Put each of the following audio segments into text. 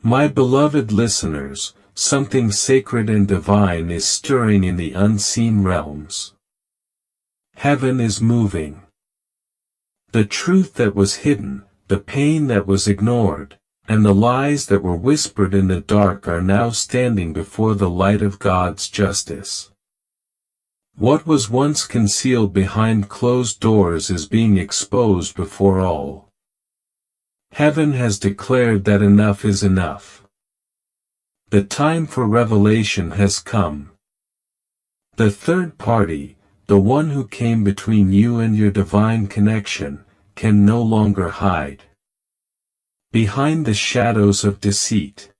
My beloved listeners, something sacred and divine is stirring in the unseen realms. Heaven is moving. The truth that was hidden, the pain that was ignored, and the lies that were whispered in the dark are now standing before the light of God's justice. What was once concealed behind closed doors is being exposed before all. Heaven has declared that enough is enough. The time for revelation has come. The third party, the one who came between you and your divine connection, can no longer hide behind the shadows of deceit.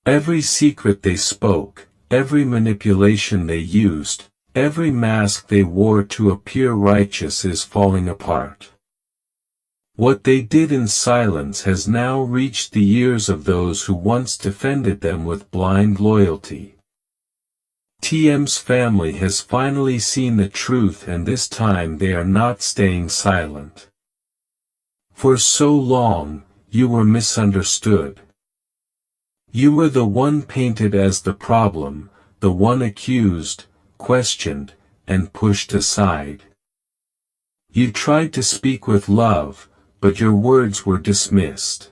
Every secret they spoke, every manipulation they used, every mask they wore to appear righteous is falling apart. What they did in silence has now reached the ears of those who once defended them with blind loyalty. TM's family has finally seen the truth, and this time they are not staying silent. For so long, you were misunderstood. You were the one painted as the problem, the one accused, questioned, and pushed aside. You tried to speak with love, but your words were dismissed.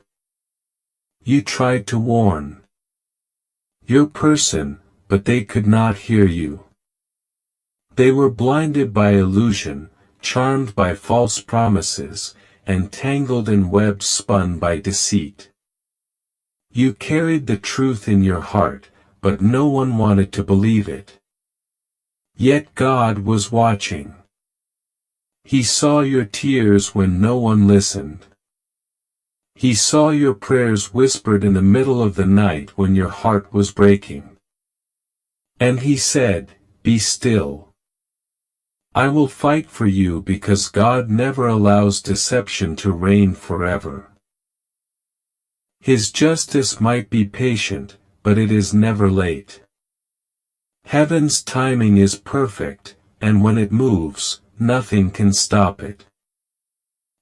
You tried to warn your person, but they could not hear you. They were blinded by illusion, charmed by false promises, and tangled in webs spun by deceit. You carried the truth in your heart, but no one wanted to believe it. Yet God was watching. He saw your tears when no one listened. He saw your prayers whispered in the middle of the night when your heart was breaking. And he said, "Be still. I will fight for you, because God never allows deception to reign forever. His justice might be patient, but it is never late. Heaven's timing is perfect, and when it moves, nothing can stop it."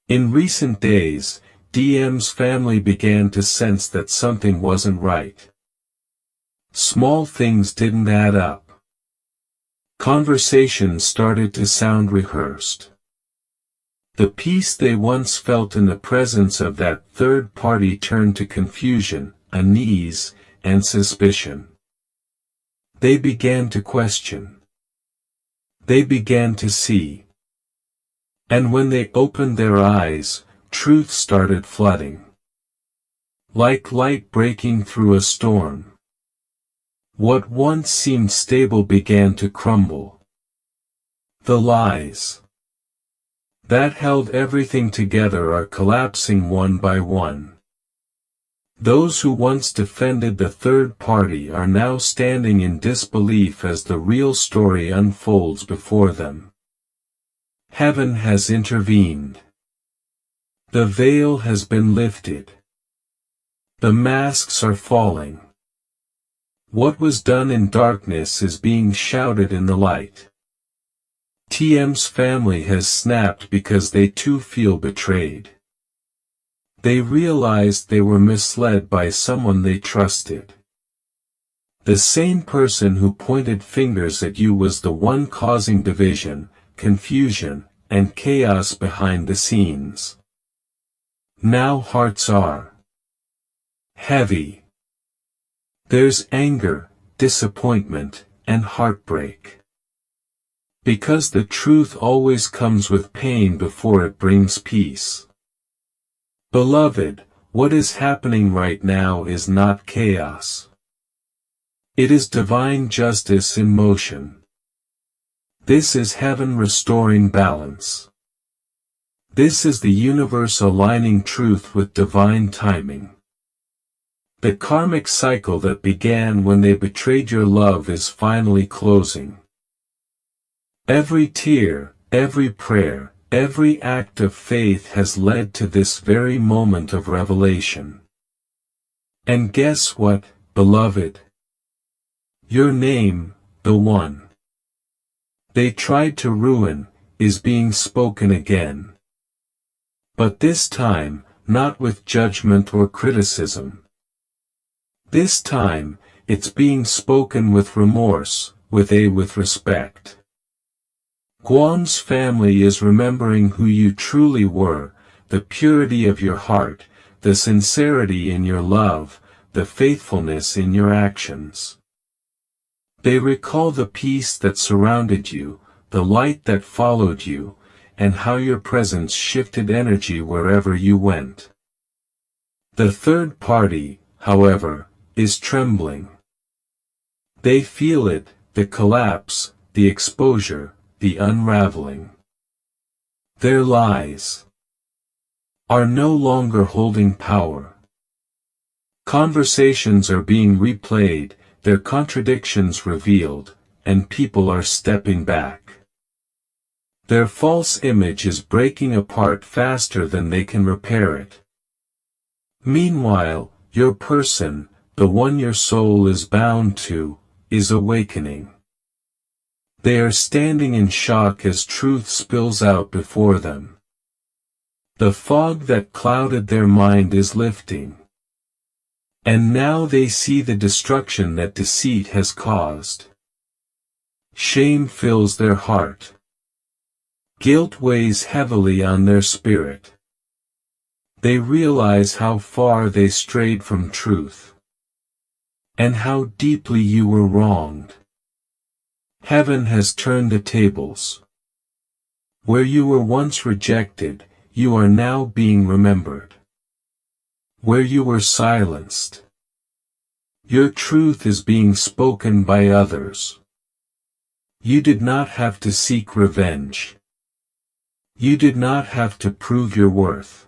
In recent days, DM's family began to sense that something wasn't right. Small things didn't add up. Conversations started to sound rehearsed. The peace they once felt in the presence of that third party turned to confusion, unease, and suspicion. They began to question. They began to see. And when they opened their eyes, truth started flooding. Like light breaking through a storm. What once seemed stable began to crumble. The lies that held everything together are collapsing one by one. Those who once defended the third party are now standing in disbelief as the real story unfolds before them. Heaven has intervened. The veil has been lifted. The masks are falling. What was done in darkness is being shouted in the light. TM's family has snapped because they too feel betrayed. They realized they were misled by someone they trusted. The same person who pointed fingers at you was the one causing division, confusion, and chaos behind the scenes. Now hearts are heavy. There's anger, disappointment, and heartbreak. Because the truth always comes with pain before it brings peace. Beloved, what is happening right now is not chaos. It is divine justice in motion. This is heaven restoring balance. This is the universe aligning truth with divine timing. The karmic cycle that began when they betrayed your love is finally closing. Every tear, every prayer, every act of faith has led to this very moment of revelation. And guess what, beloved? Your name, the one they tried to ruin, is being spoken again. But this time, not with judgment or criticism. This time, it's being spoken with remorse, with respect. Guan's family is remembering who you truly were, the purity of your heart, the sincerity in your love, the faithfulness in your actions. They recall the peace that surrounded you, the light that followed you, and how your presence shifted energy wherever you went. The third party, however, is trembling. They feel it, the collapse, the exposure, the unraveling. Their lies are no longer holding power. Conversations are being replayed, their contradictions revealed, and people are stepping back. Their false image is breaking apart faster than they can repair it. Meanwhile, your person, the one your soul is bound to, is awakening. They are standing in shock as truth spills out before them. The fog that clouded their mind is lifting. And now they see the destruction that deceit has caused. Shame fills their heart. Guilt weighs heavily on their spirit. They realize how far they strayed from truth. And how deeply you were wronged. Heaven has turned the tables. Where you were once rejected, you are now being remembered. Where you were silenced, your truth is being spoken by others. You did not have to seek revenge. You did not have to prove your worth.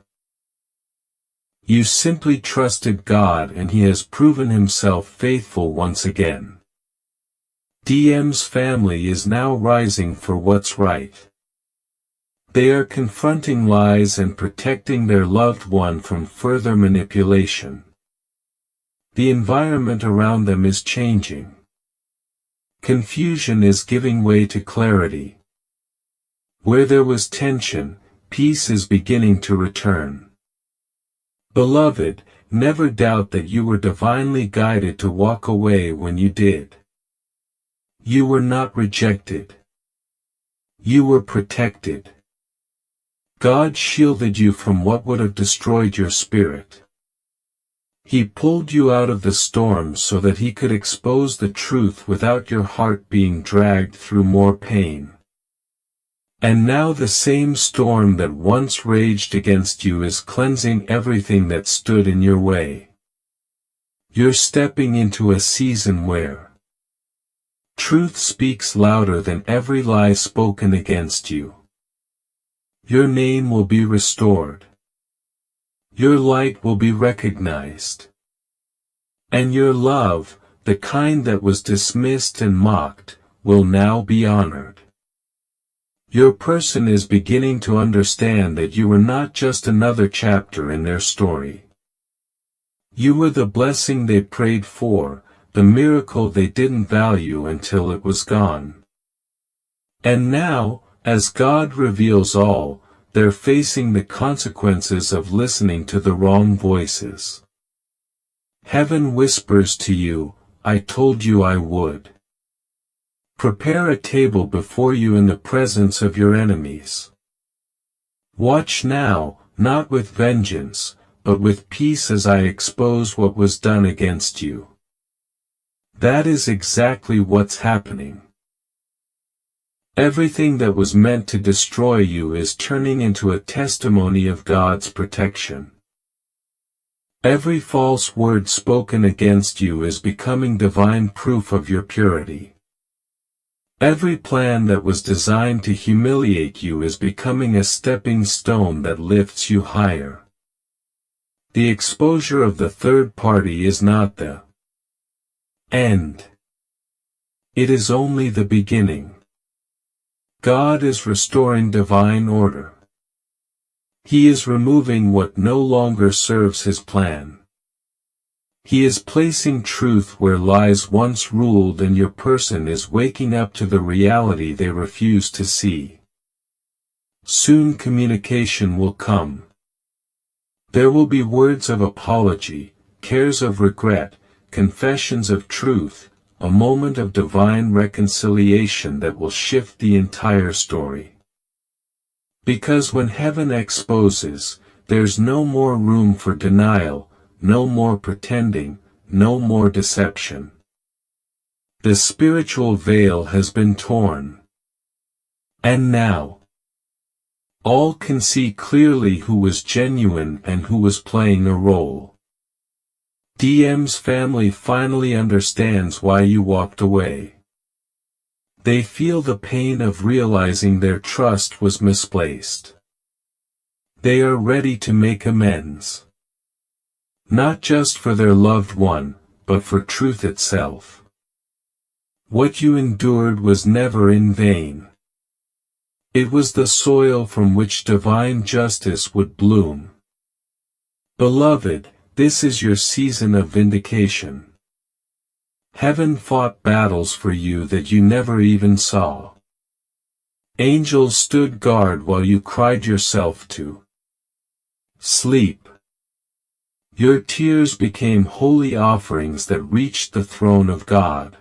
You simply trusted God and He has proven Himself faithful once again. DM's family is now rising for what's right. They are confronting lies and protecting their loved one from further manipulation. The environment around them is changing. Confusion is giving way to clarity. Where there was tension, peace is beginning to return. Beloved, never doubt that you were divinely guided to walk away when you did. You were not rejected. You were protected. God shielded you from what would have destroyed your spirit. He pulled you out of the storm so that He could expose the truth without your heart being dragged through more pain. And now the same storm that once raged against you is cleansing everything that stood in your way. You're stepping into a season where truth speaks louder than every lie spoken against you. Your name will be restored. Your light will be recognized. And your love, the kind that was dismissed and mocked, will now be honored. Your person is beginning to understand that you were not just another chapter in their story. You were the blessing they prayed for, the miracle they didn't value until it was gone. And now, as God reveals all, they're facing the consequences of listening to the wrong voices. Heaven whispers to you, I told you I would. Prepare a table before you in the presence of your enemies. Watch now, not with vengeance, but with peace as I expose what was done against you. That is exactly what's happening. Everything that was meant to destroy you is turning into a testimony of God's protection. Every false word spoken against you is becoming divine proof of your purity. Every plan that was designed to humiliate you is becoming a stepping stone that lifts you higher. The exposure of the third party is not the end. It is only the beginning. God is restoring divine order. He is removing what no longer serves His plan. He is placing truth where lies once ruled, and your person is waking up to the reality they refused to see. Soon communication will come. There will be words of apology, cares of regret, confessions of truth, a moment of divine reconciliation that will shift the entire story. Because when heaven exposes, there's no more room for denial, no more pretending, no more deception. The spiritual veil has been torn. And now, all can see clearly who was genuine and who was playing a role. DM's family finally understands why you walked away. They feel the pain of realizing their trust was misplaced. They are ready to make amends. Not just for their loved one, but for truth itself. What you endured was never in vain. It was the soil from which divine justice would bloom. Beloved, this is your season of vindication. Heaven fought battles for you that you never even saw. Angels stood guard while you cried yourself to sleep. Your tears became holy offerings that reached the throne of God.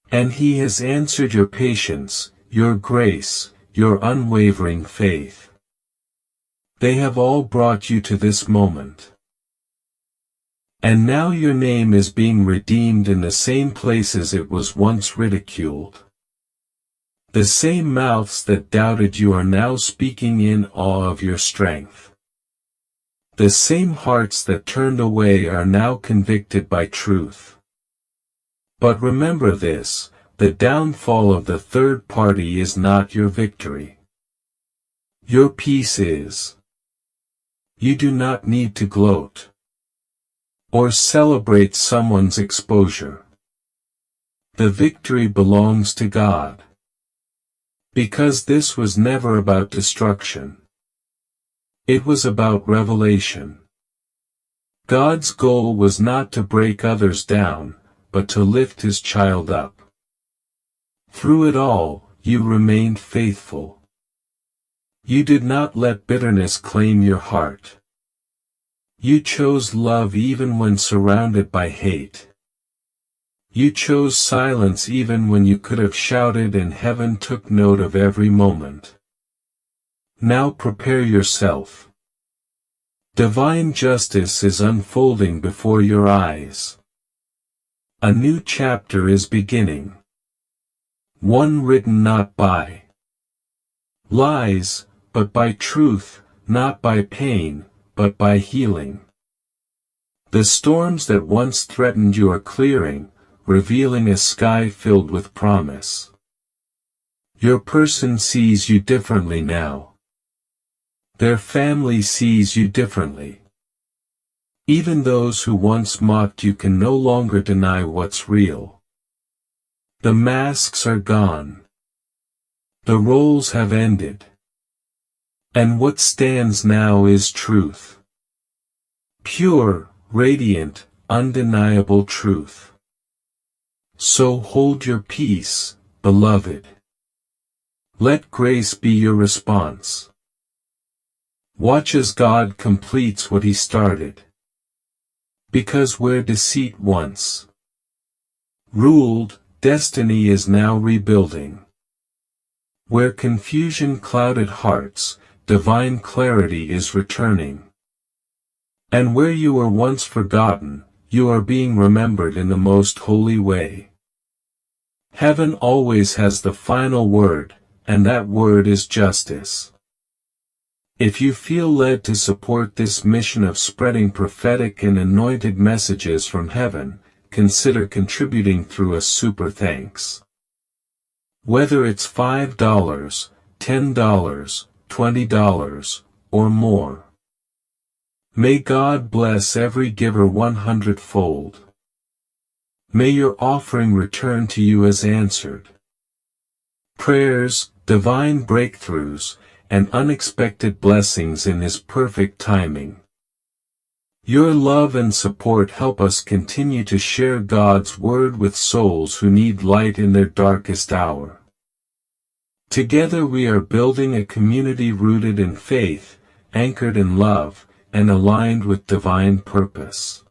And He has answered your patience, your grace, your unwavering faith. They have all brought you to this moment. And now your name is being redeemed in the same places it was once ridiculed. The same mouths that doubted you are now speaking in awe of your strength. The same hearts that turned away are now convicted by truth. But remember this, the downfall of the third party is not your victory. Your peace is. You do not need to gloat or celebrate someone's exposure. The victory belongs to God. Because this was never about destruction. It was about revelation. God's goal was not to break others down, but to lift His child up. Through it all, you remained faithful. You did not let bitterness claim your heart. You chose love even when surrounded by hate. You chose silence even when you could have shouted, and heaven took note of every moment. Now prepare yourself. Divine justice is unfolding before your eyes. A new chapter is beginning. One written not by lies, but by truth, not by pain, but by healing. The storms that once threatened you are clearing, revealing a sky filled with promise. Your person sees you differently now. Their family sees you differently. Even those who once mocked you can no longer deny what's real. The masks are gone. The roles have ended. And what stands now is truth. Pure, radiant, undeniable truth. So hold your peace, beloved. Let grace be your response. Watch as God completes what He started. Because where deceit once ruled, destiny is now rebuilding. Where confusion clouded hearts, divine clarity is returning. And where you were once forgotten, you are being remembered in the most holy way. Heaven always has the final word, and that word is justice. If you feel led to support this mission of spreading prophetic and anointed messages from heaven, consider contributing through a super thanks. Whether it's $5, $10, $20, or more. May God bless every giver 100-fold. May your offering return to you as answered prayers, divine breakthroughs, and unexpected blessings in His perfect timing. Your love and support help us continue to share God's Word with souls who need light in their darkest hour. Together we are building a community rooted in faith, anchored in love, and aligned with divine purpose.